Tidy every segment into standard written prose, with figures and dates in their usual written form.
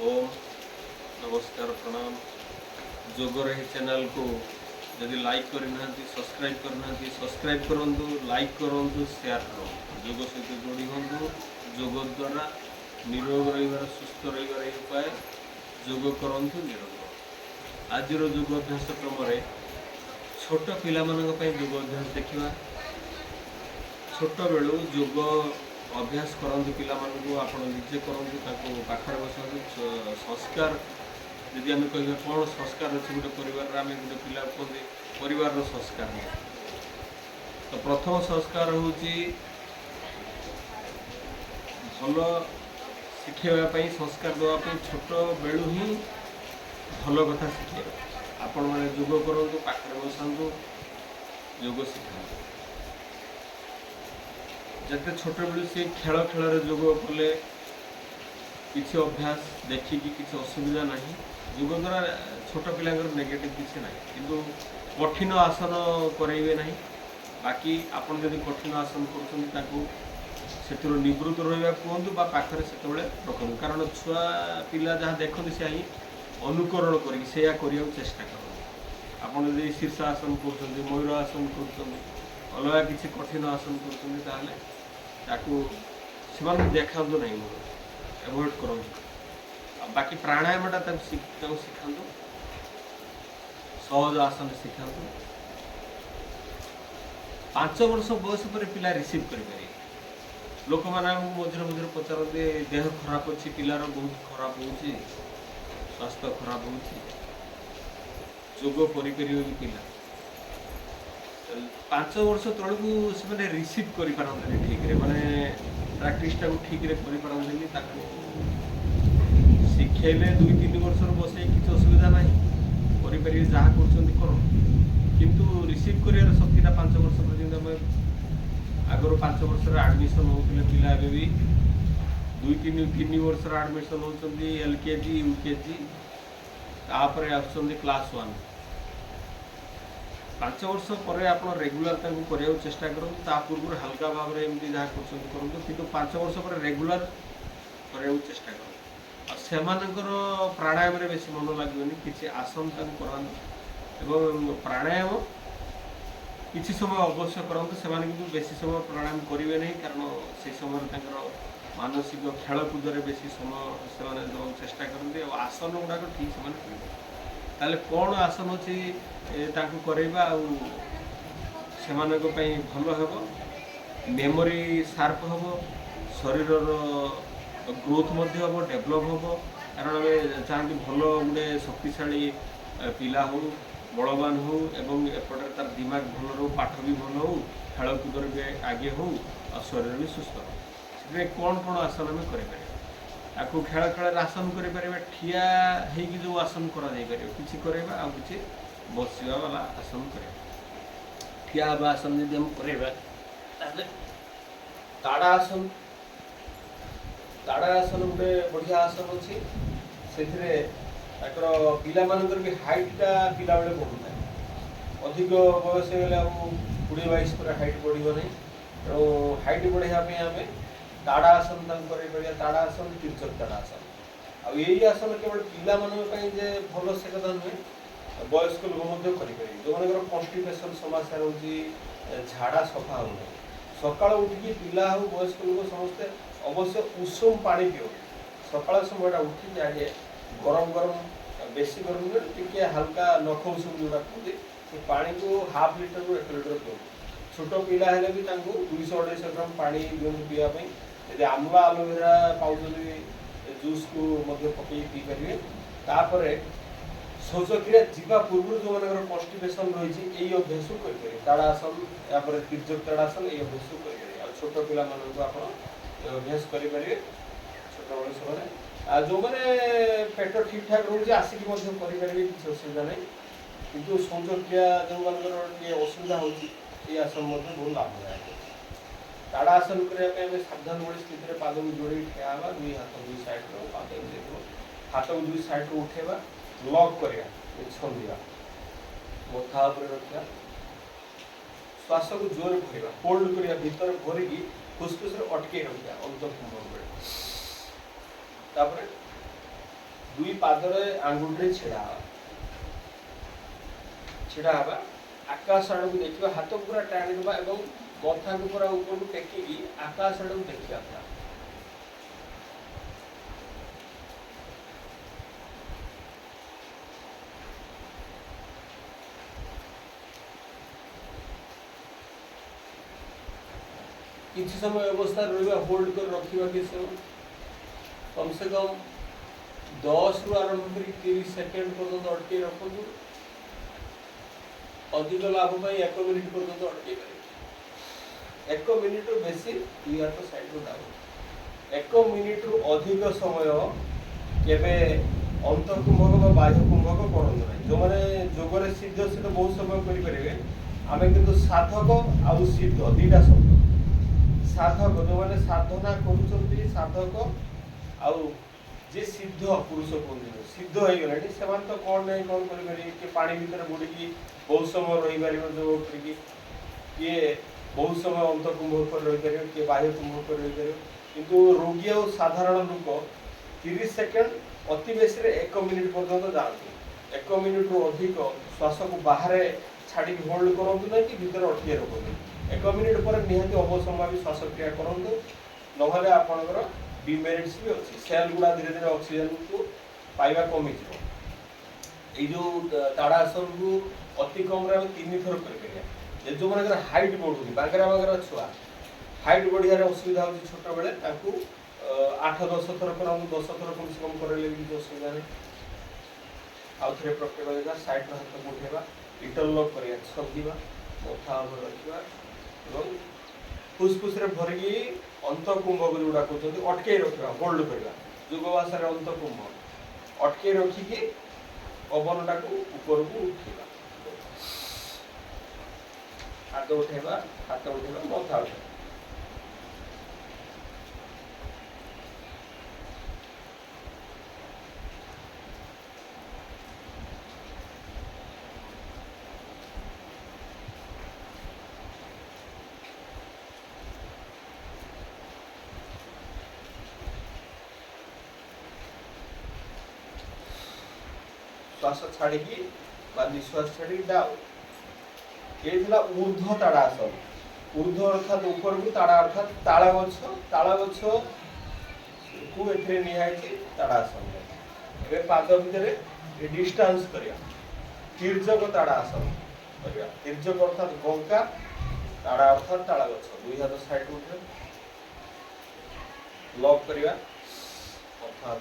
ओम नमस्कार प्रणाम। जोगर ही चैनल को यदि लाइक करना सब्सक्राइब करूँ, लाइक करूँ, शेयर करूँ। जोग सहित जोड़ी हूँ। जोग द्वारा निरोग रही सुस्थ रही उपाय जोग करूँ निरोग। आज जोग अभ्यास क्रम छोट पिला जोग अभ्यास देखा। छोट बेलू जोग अभ्यास करते पिला आप निजे करूँ पाखे बस संस्कार यदि आम कह कौन संस्कार अच्छे गोटे परिवार आम गोटे पिला कहते परिवार संस्कार तो प्रथम संस्कार हूँ भल शिखेवाई संस्कार देवाई छोट बेलू ही भल कथा शिखे। आपण मैंने जोग करूँ पाखे बसतु जोग शिखा जिते छोट बेलू सी खेल खेल जोग कले किसी अभ्यास देखिकी किसी असुविधा ना। जोग द्वारा छोट पिला नेगेटिव किसी ना कि कठिन आसन करेंगे ना। बाकी आपड़ जब कठिन आसन कर निवृत्त रहा कहतु पाखे से रखु कारण छुआ पिला जहाँ देखते से ही अनुकरण करने चेष्टा कर। आप शीर्षासन कर मयूर आसन कर अलग किसी कठिन आसन कर देखा ना एवॉइड करूँ। बाकी प्राणायामटा शिखातु सहज आसन शिखातु 5 वर्ष बयस पर पिला रिसीव करें। लोक मैंने मझे मझे पचारते देह खराब अच्छी पिलार बहुत खराब हो स्वास्थ्य खराब हो जोग करी पिला 5 वर्ष तलू से रिसीव कर ठीक माने प्राक्टिस ठीक कर शिखेले 2-3 वर्ष बसई किसी असुविधा ना करें जहाँ कर किंतु रिसीव कर शक्तिटा 5 वर्ष पर्यटन आगर 5 वर्ष आडमिशन होते पिला भी 2-3 वर्ष आडमिशन होती LKG UKG तापर आस क्लास 1 5 वर्ष पर आप रेगुलर करने चेष्टा करूँ। पूर्व हल्का भाव में एमती जहाँ करूँ कि 5 वर्ष पर रेगुलर करने चेष्टा करूँ। से प्राणायाम बेस मन लगे किसी आसन कराँ प्राणायाम किसी समय अवश्य करते से बेसी समय प्राणायाम करेंगे नहीं कारण से समय मानसिक खेलकूद बेसी समय से चेष्टा करते आसन गुड़ाक ठीक से कौन आसन अच्छी करवा से भल हम मेमोरी शार्प हम शरीर ग्रोथ हम डेभलप हम कारण आम चाहती भल गोटे शक्तिशाली पिला हो बलवान हो एवं एपटे तार दिमाग भल रो पाठ भी भल हो खेलकूद भी आगे हो और शरीर भी सुस्थ हो से कौन कौन आसन आम कर खेल खेल आसन कर ठिया हो आसन कर किसी करवा कि बसवा वाला आसन कर ठिया आसन जब हम कर ताड़ा आसन गोटे बढ़िया आसन अच्छी से पिला भी हाइटा पिला बेले बढ़ुना अधिक बयस गले 20-22 पर हाइट बढ़ो ना तेणु हाइट बढ़ाई आम ताड़ा आसन कर ताड़ा आसन तिरछक ताड़ा आसन आई आसन केवल पिला भल से कथा नुहे वयस्क लोक करें जो मन कन्स्टिपेशन समस्या रोचे झाड़ा सफा होना सका उठिकी पिला हो वयस्क लोक समस्ते अवश्य उषुम पानी पिओ सका समय उठी आगे गरम गरम बेसी गरम टे हल्का नख उषुम जोड़ा कहते से पानी को हाफ लिटर रू 1 लिटर पिओ छोट पिला हेले भी 200-250 ग्राम पानी दिखाँ पीवाई यदि आमला आलोवेरा पाउच जूस को पकई पी पारे तापर शौचक्रिया जीवा पूर्व जो मान कन्स्टिपेशन रही यही अभ्यास करें ताड़ासन यापर तिरछक ताड़ासन ये अभ्यास करें छोट पिला आप अभ्यास करेंगे छोट बड़े समय जो मैंने पेट ठीक ठाक रोचे आसिक करेंगे किसी असुविधा नहीं किंतु शौचक्रिया जो मान असुविधा होती आसन बहुत लाभदायक ताड़ा आसन करने सावधान बड़ी स्थित पाद को जोड़ी ठिया 2 हाथ 2 साइड पाद हाथ को 2 साइड उठेगा लॉक करिया छंदिया मथा ऊपर रखिया श्वास को जोर भरवा होल्ड करिया भीतर भरिकी फुसफुस अटके रखिया अंत कुंभ तापर दुई पादरे आंगुठी छिड़ा हवा आकाश आड़ को देखिए हाथ पूरा टाणी देवा एवं मथा को पूरा ऊपर को टेकिकी आकाश आड़ को देखिए किसी समय अवस्था रहा होल्ड कर रखा कि कम से कम 10 रु आरंभ कर 30 सेकेंड पर्यंत अटके रखु अधिक लाभ 1 मिनिट पर्यंत अटके पारे 1 मिनिट रु बेसी यू आर तो साइड रु डाउन 1 मिनिट रु अधिक समय केबे अंतकुंभक बा बाह्य कुंभक करंतु नहीं जो माने जोगरे सिद्ध से तो बहुत समय करि परिबे आमे किंतु साधक आ सिद्ध दीटा शब्द साधक जो मैंने साधना कर साधक आउ जे सिद्ध पुरुष कहते सिद्ध हो गला से तो कौन नहीं कौन कर पानी भितर बुड़ी बहुत समय रही पार जो किए बहुत समय अंत कुंभ पर रही पार किए बाह्य कुंभ पर रही पार किंतु रोगी और साधारण लोक 30 सेकेंड अति बेसी 1 मिनिट पर्यंत जाती 1 मिनिट रु अधिक श्वास को बाहर छाड़ी होल्ड करंतु नहीं कि भीतर अटके रखु 1 मिनिट पर निहाती अवसमय भी श्वासक्रिया करंतु नहले आपनकर डिमेरिट्स भी अच्छी सेल गुड़ा धीरे धीरे ऑक्सीजन को पाइबा कमी ये जो ताड़ासन को अति कम रे 3 थर कर जो मन हाइट बढ़ुनी बागरा बागरा छुआ हाइट बढ़िया असुविधा हो छोट बेले 8-10 थर कर 10 थर कम से कम करे किसी असुविधा नहीं आउ थे प्रक्रिया साइड हाथ को उठेगा इंटरलॉक करिया छदिबा मथा ऊपर रखिबा एवं फुसफुस रे भरिकी अंतकुंभ जोड़ा कहते अटके रखा होल्ड करवा जोग भाषा अंतकुंभ अटके रखिकी पवनटा को ऊपर को उठेगा हाथ उठेगा मथा उठेगा श्वास छाड़ी निश्वास छाड़ी डाउन ये ऊर्ध्व ताड़ासन ऊर्ध्व अर्थात ऊपर को ताड़ा अर्थात ताला गछ को एथरे निहाई ताड़ासन ए पाद भितर डिस्टेंस करिया तिर्यक ताड़ासन करिया तिर्यक अर्थात गंका ताड़ा अर्थात ताला गछ दुई हाथ साइड उठे लॉक करिया अर्थात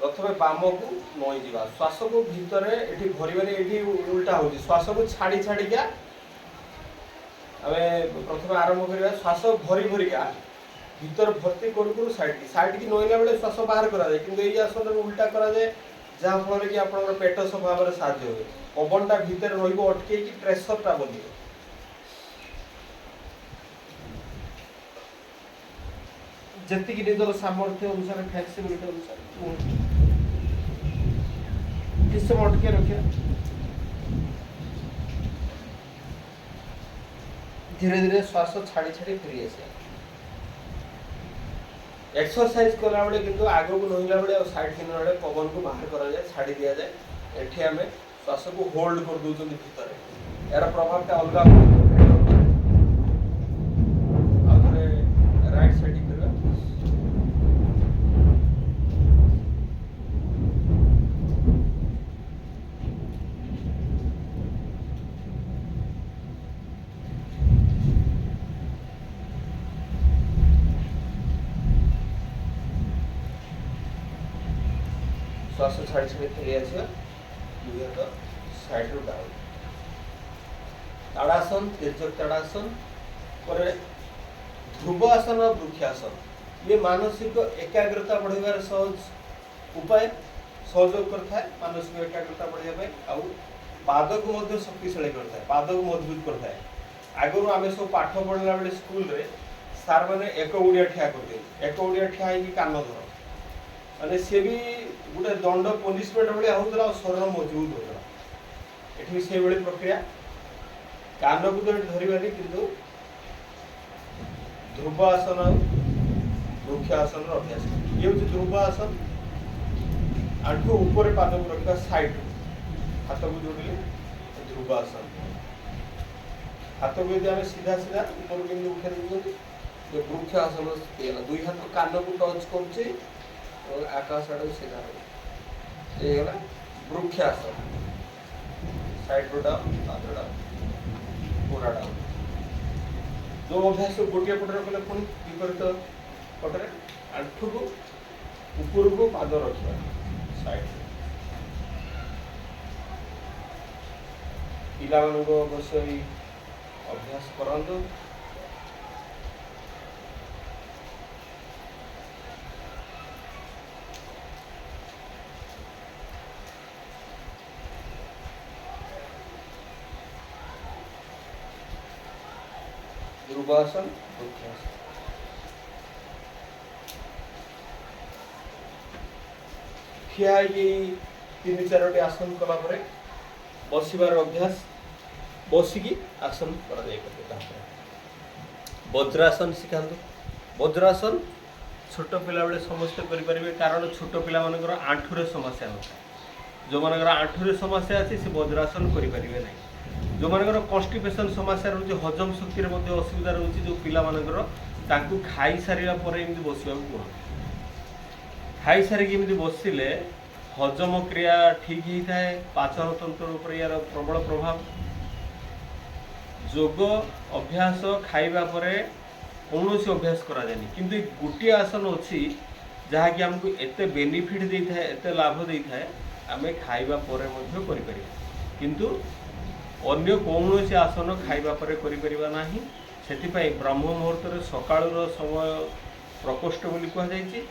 प्रथम बाम को नई जा श्वास को भितर ये भरवे ये उल्टा हो श्वास को छाड़ी छाड़िका आम प्रथम आरंभ करवा श्वास भरी भरिका भीतर भर्ती करू साइड की नईला बेले श्वास बाहर कराए कि आसन उल्टा कराए जहाँफल कि आप पेट सफा भाव साहय हुए पवनटा भितर रटके प्रेसरटा बदल जी निजर सामर्थ्य अनुसार फ्लेक्सिबिलिटी अनुसार किस समय अटके रखिए धीरे धीरे श्वास छाड़ी छाड़ी फिर आसे एक्सरसाइज कला बेले किंतु आग को नहिला बेले और साइड किन बेले पवन को बाहर करा जाए छाड़ी दिया जाए एठी हमें श्वास को होल्ड कर दोचन भीतर यार प्रभाव का अलग राइट साइड करवा श्वास छाड़ी छाड़ी फेरी आसिया दुई हाथ साइड रु डाउन ताड़ासन तिर्यक ताड़ासन पर ध्रुव आसन और वृक्षासन ये मानसिक एकाग्रता बढ़ार सहज उपाय सहयोग करता है मानसिक एकाग्रता बढ़ाई आउ पाद को शक्तिशाली करता है पाद को मजबूत करता है आगु आम सब पाठ पढ़ला बेले स्कूल रे सार मैंने एक ओडिया ठिया कर एक ओडिया ठिया कान धर माने सी भी गोटे दंड पनिशमेंट भाया होता शरीर मजबूत होता ये से प्रक्रिया कान को तो धरवानी किंतु ध्रुव आसन वृक्ष आसन अभ्यास ये हूँ ध्रुव आसन आंठू ऊपर पाद को रखा साइड हाथ को जोड़िले ध्रुवासन। हाथ को यदि आम सीधा सीधा ऊपर केमती उठे देते ये वृक्षासन है। दुई हाथ कान को टच कर आकाश आड़ सीधा रहा वृक्षासन। साइड रो डाउन पाद डाउन पूरा डाउन। जो अभ्यास गोटे पटरे कले पुणी विपरीत पटरे आंठू को ऊपर को पाद रखा साइड। पिला अवश्य अभ्यास करंतु। ध्रुवासन वृक्षासन। ठिया तीन चारोटी आसन कला बसबार अभ्यास बसिकी आसन कर। वज्रासन शिखातु। वज्रासन छोट पिला बेले समस्ते करें कारण छोट पिला मानकर आंठुरे समस्या न था। जो मानकर आंठुरे समस्या अच्छी से वज्रासन करेंगे ना। जो मानकर कन्स्टिपेशन समस्या रोचे हजम शक्ति असुविधा रोचे जो पिला मानकर खाई सारा बसवा कह खाई सारिक बसिले हजम क्रिया ठीक होता है। पाचन तंत्र उपर यार प्रबल प्रभाव। जोग अभ्यास खाइबा परे कौन सी अभ्यास करा जाए किंतु गोटे आसन अच्छी जहाँकि आमको एते बेनिफिट देता है एते लाभ देता है आम खाइबा परे मध्य करि परिबा किंतु अन्य कौन सी आसन खाइबा परे करि परिबा नाही। सेतिपई ब्रह्म मुहूर्त सकाळर समय प्रकोष्ठ बोली कह जायछि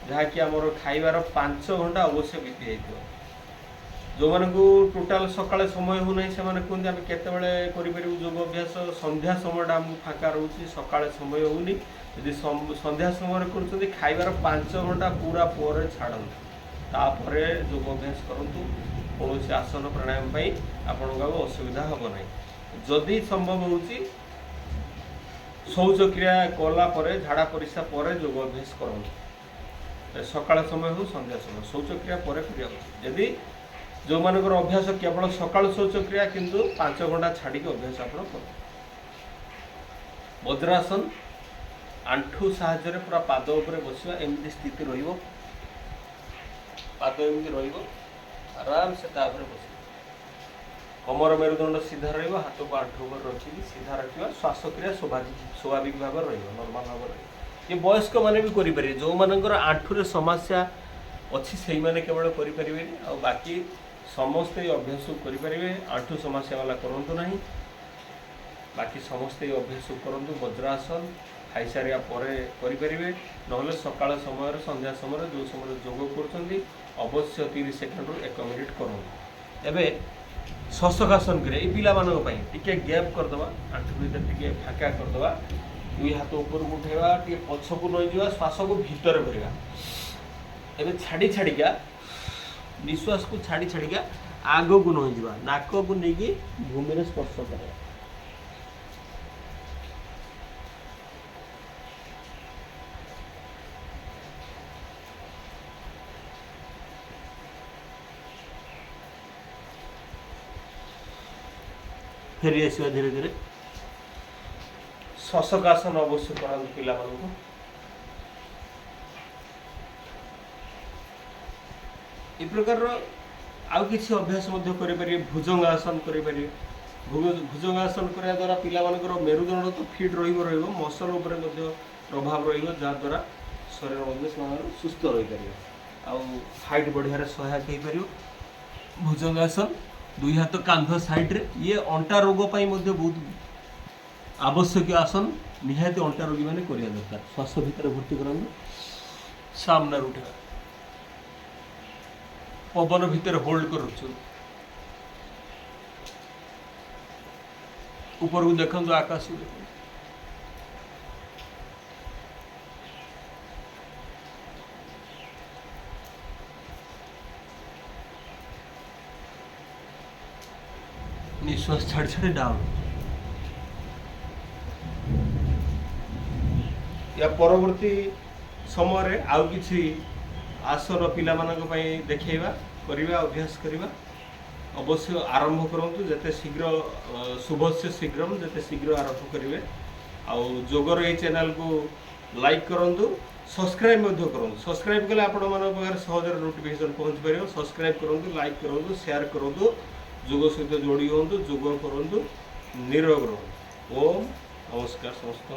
जहाँकि आमर खाइबार 5 घंटा अवश्य बीती जाइथिबो। जो मानक टोटाल सकाଳେ समय हो नहीं से कहते आम केतबेले करें योग अभ्यास संध्या समय आमको फाँका रोचे सकाଳେ समय होनी यदि संध्या समय कर खाइबार 5 घंटा पूरा पर छाड़ू तापर योग अभ्यास करूँ कौन से आसन प्राणायाम आपण असुविधा हम ना। जदि संभव हो शौच क्रिया कला झाड़ा परिस्रा पर योग अभ्यास करूँ सकाळ समय हो संध्या समय शौच क्रिया पर यदि जो मानकर अभ्यास केवल सकाळ शौच क्रिया किंतु 5 घंटा छाड़ी अभ्यास आप वज्रासन आंठू साहाय्य पूरा पाद उपर बसवा एमती स्थिति रहिबो। पाद एमती रहिबो आराम से तापर बस कमर मेरुदंड सीधा रहिबो। हाथ को आंठू पर रखिकी सीधा रखिबा। श्वासक्रिया स्वाभाविक भाव रहिबो नॉर्मल भाव रहिबो। ये वयस्क माने भी करि परिबे जो मानकर आंठू समस्या अच्छी से माने केवल करि परिबे आ बाकी समस्ते अभ्यास करें। आंठू समस्या वाला करंतु नहीं बाकी समस्ते अभ्यास करंतु। वज्रासन खाई सारिया करें ना सकाळ समय संध्या समय जो समय योग कर अवश्य 30 सेकेंड 1 मिनिट करूँ। एवं शशकासन करे पिला टे गैप करदे आंठू भीतर टे फाँका करदे दुई हाथ ऊपर को उठेगा टे पछ को नहीं जा श्वास को भीतर भरवा एवं छाड़ी छाड़िका निश्वास को छाड़ी छाड़िका आग को नहीं जा नाक को लेकिन भूमि में स्पर्श कर। फेरी आसवा धीरे धीरे शशकासन अवश्य करा पिला मानू। ए प्रकार आउ किसी अभ्यास करें। भुजंगासन करें। भुजंगासन करने द्वारा पिला मेरुदंड तो फिट मसल उपर प्रभाव रहा शरीर सुस्थ रही पार हाइट बढ़िया सहायक हो पार। भुजंगासन दुई हाथ कांध साइड रे ये अंटा रोग बहुत आवश्यक आसन निहाती अंटा रोगी मैंने करिया दरकार। श्वास भीतर भर्ती करा सामने उठा पवन भीतर होल्ड कर ऊपर को देखो आकाश को देखो। निश्वास छाड़ी छाड़ी डाउन। या परवर्ती समय आउ किछि आसर पिलामानक देखा करवा अभ्यास करवा अवश्य आरंभ करूँ जिते शीघ्र शुभ से शीघ्र जिते शीघ्र आरंभ करेंगे आउ जोगर ये चैनल को लाइक करूँ सब्सक्राइब करूँ सब्सक्राइब कले आपण पाखे सहज नोटिफिकेशन पहुँच पार सब्सक्राइब करूँ लाइक करूँ शेयर करूँ जोग सहित जोड़ी हूँ जोग करूँ निरोग रहूँ ओम नमस्कार समस्त।